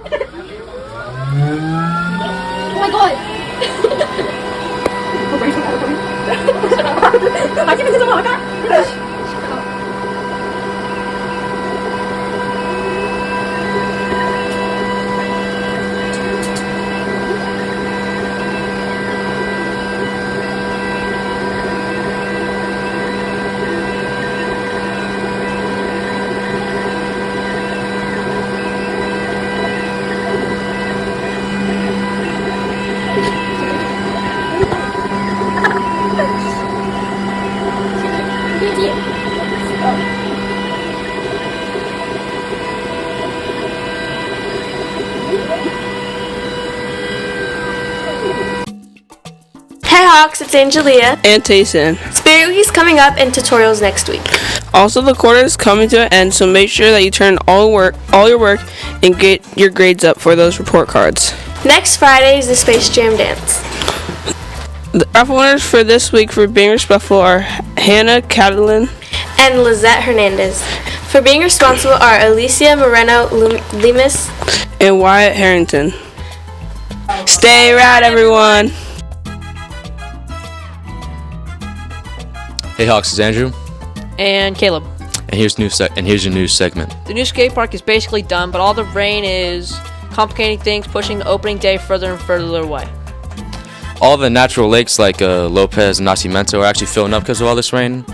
Oh my god! Lagi bisa sama Kak? Hey Hawks, it's Angelia. And Tayson. Spirit Week is coming up and tutorials next week. Also, the quarter is coming to an end, so make sure that you turn all your work and get your grades up for those report cards. Next Friday is the Space Jam Dance. The raffle winners for this week for being respectful are Hannah Catalan and Lizette Hernandez. For being responsible are Alicia Moreno Limas and Wyatt Harrington. Stay rad, everyone! Hey Hawks, it's Andrew. And Caleb. And here's your news segment. The new skate park is basically done, but all the rain is complicating things, pushing the opening day further and further away. All the natural lakes like Lopez and Nacimiento are actually filling up because of all this rain.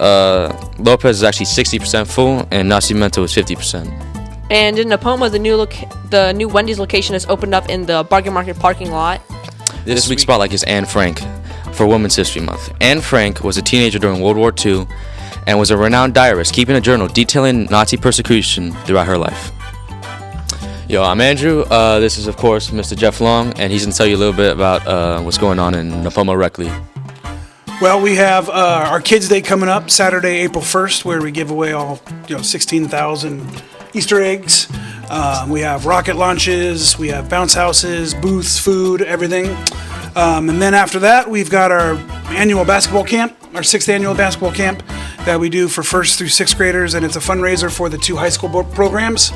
Lopez is actually 60% full, and Nacimiento is 50%. And in Napoma, the new Wendy's location has opened up in the Bargain Market parking lot. This week's spotlight is Anne Frank for Women's History Month. Anne Frank was a teenager during World War II and was a renowned diarist, keeping a journal detailing Nazi persecution throughout her life. Yo, I'm Andrew. This is, of course, Mr. Jeff Long, and he's going to tell you a little bit about what's going on in Napoma Rec League. Well, we have our Kids Day coming up Saturday, April 1st, where we give away all 16,000 Easter eggs. We have rocket launches, we have bounce houses, booths, food, everything. And then after that, we've got our annual basketball camp, our 6th annual basketball camp that we do for 1st through 6th graders, and it's a fundraiser for the 2 high school programs.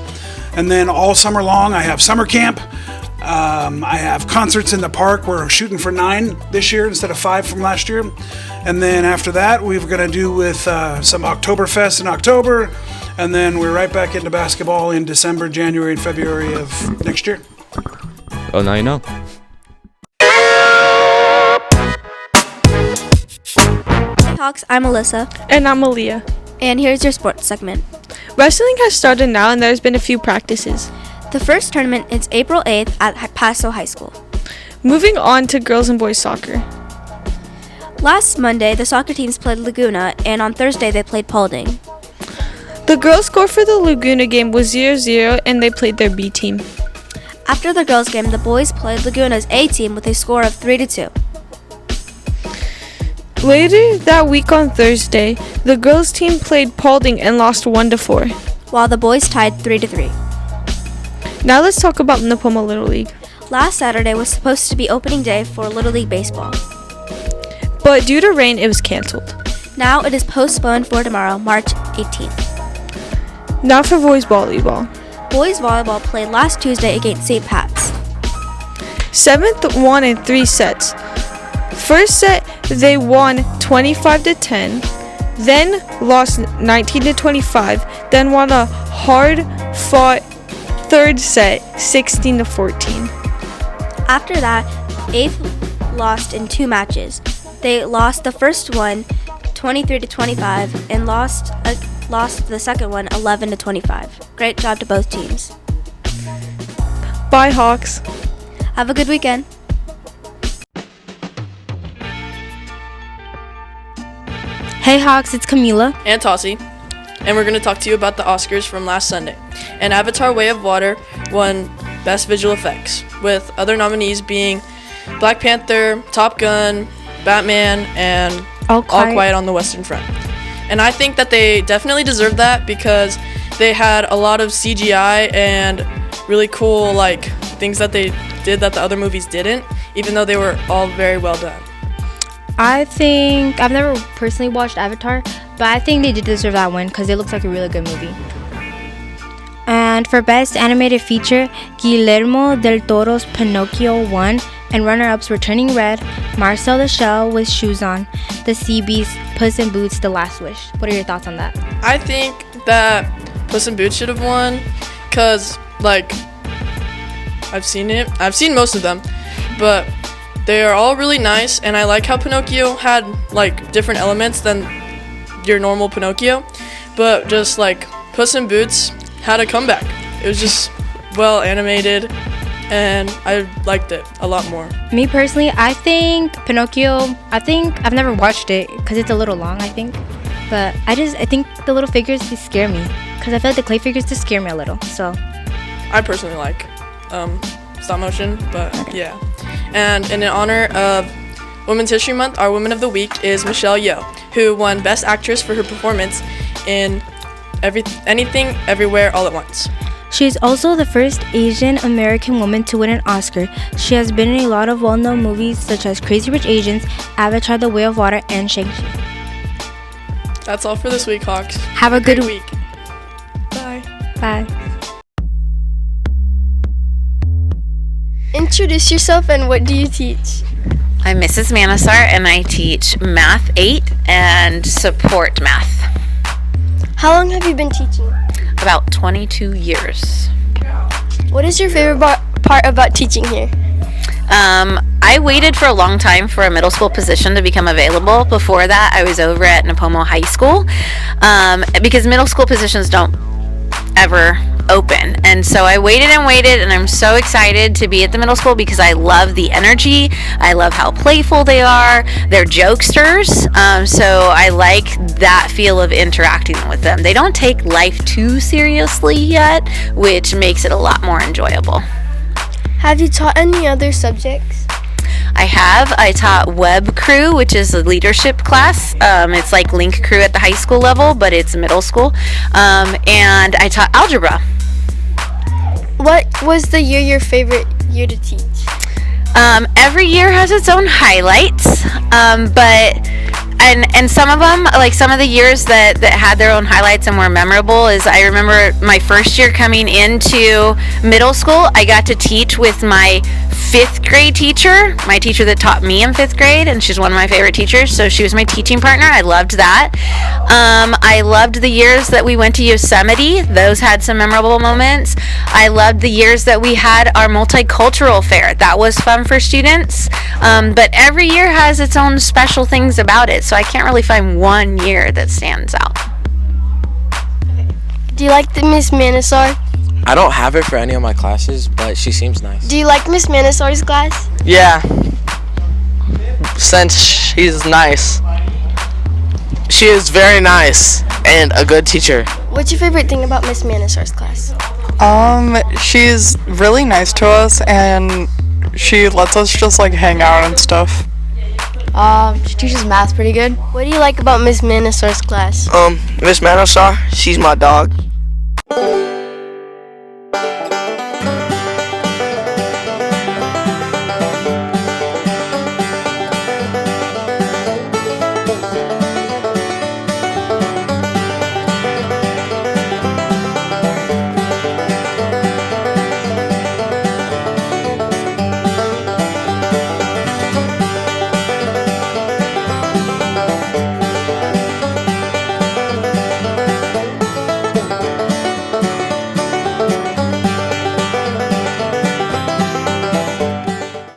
And then all summer long, I have summer camp. I have concerts in the park. We're shooting for 9 this year instead of 5 from last year. And then after that, we're going to do with some Oktoberfest in October. And then we're right back into basketball in December, January, and February of next year. Oh, now you know. Hey Hawks, I'm Alyssa. And I'm Aaliyah. And here's your sports segment. Wrestling has started now and there's been a few practices. The first tournament is April 8th at Paso High School. Moving on to girls and boys soccer. Last Monday, the soccer teams played Laguna, and on Thursday, they played Paulding. The girls' score for the Laguna game was 0-0 and they played their B team. After the girls' game, the boys played Laguna's A team with a score of 3-2. Later that week on Thursday, the girls' team played Paulding and lost 1-4. While the boys tied 3-3. Now let's talk about Napoma Little League. Last Saturday was supposed to be opening day for Little League Baseball. But due to rain, it was canceled. Now it is postponed for tomorrow, March 18th. Now for boys volleyball. Boys volleyball played last Tuesday against St. Pat's. 7th won in 3 sets. First set, they won 25-10, then lost 19-25, then won a hard-fought third set, 16-14. After that, 8th lost in 2 matches. They lost the first one 23-25 and lost the second one 11-25. Great job to both teams. Bye, Hawks. Have a good weekend. Hey Hawks, it's Camila. And Tossie. And we're going to talk to you about the Oscars from last Sunday. And Avatar Way of Water won Best Visual Effects, with other nominees being Black Panther, Top Gun, Batman, and All Quiet on the Western Front. And I think that they definitely deserve that because they had a lot of CGI and really cool things that they did that the other movies didn't, even though they were all very well done. I think I've never personally watched Avatar, but I think they did deserve that win because it looks like a really good movie. And And for Best Animated Feature, Guillermo del Toro's Pinocchio won, and runner-ups were Turning Red, Marcel the Shell with Shoes On, the CB's Puss in Boots: The Last Wish. What are your thoughts on that? I think that Puss in Boots should have won, cause like I've seen most of them, but they are all really nice, and I like how Pinocchio had like different elements than your normal Pinocchio, but just like Puss in Boots had a comeback. It was just well animated, and I liked it a lot more. Me personally, I think Pinocchio, I've never watched it because it's a little long, I think. But I think the little figures, they scare me. Because I feel like the clay figures just scare me a little, so. I personally like stop motion, but yeah. And in honor of Women's History Month, our Woman of the Week is Michelle Yeoh, who won Best Actress for her performance in Anything, Everywhere, All at Once. She is also the first Asian American woman to win an Oscar. She has been in a lot of well-known movies such as Crazy Rich Asians, Avatar: The Way of Water, and Shang-Chi. That's all for this week, Hawks. Have a good week. Bye. Bye. Introduce yourself and what do you teach? I'm Mrs. Manasar and I teach Math 8 and Support Math. How long have you been teaching? About 22 years. What is your favorite part about teaching here? I waited for a long time for a middle school position to become available. Before that, I was over at Napomo High School because middle school positions don't ever open. And so I waited, and I'm so excited to be at the middle school because I love the energy. I love how playful they are. They're jokesters. So I like that feel of interacting with them. They don't take life too seriously yet, which makes it a lot more enjoyable. Have you taught any other subjects? I taught Web Crew, which is a leadership class. It's like Link Crew at the high school level, but it's middle school. And I taught algebra. What was the year your favorite year to teach? Every year has its own highlights, but some of them, like some of the years that had their own highlights and were memorable, is I remember my first year coming into middle school, I got to teach with my 5th grade teacher, my teacher that taught me in 5th grade, and she's one of my favorite teachers, so she was my teaching partner. I loved that. I loved the years that we went to Yosemite. Those had some memorable moments. I loved the years that we had our multicultural fair. That was fun for students. But every year has its own special things about it, so I can't really find one year that stands out. Do you like the Miss Manasar? I don't have her for any of my classes, but she seems nice. Do you like Miss Manasar's class? Yeah, since she's nice. She is very nice and a good teacher. What's your favorite thing about Miss Manasar's class? She's really nice to us and she lets us just like hang out and stuff. She teaches math pretty good. What do you like about Miss Manasar's class? Miss Manasar, she's my dog.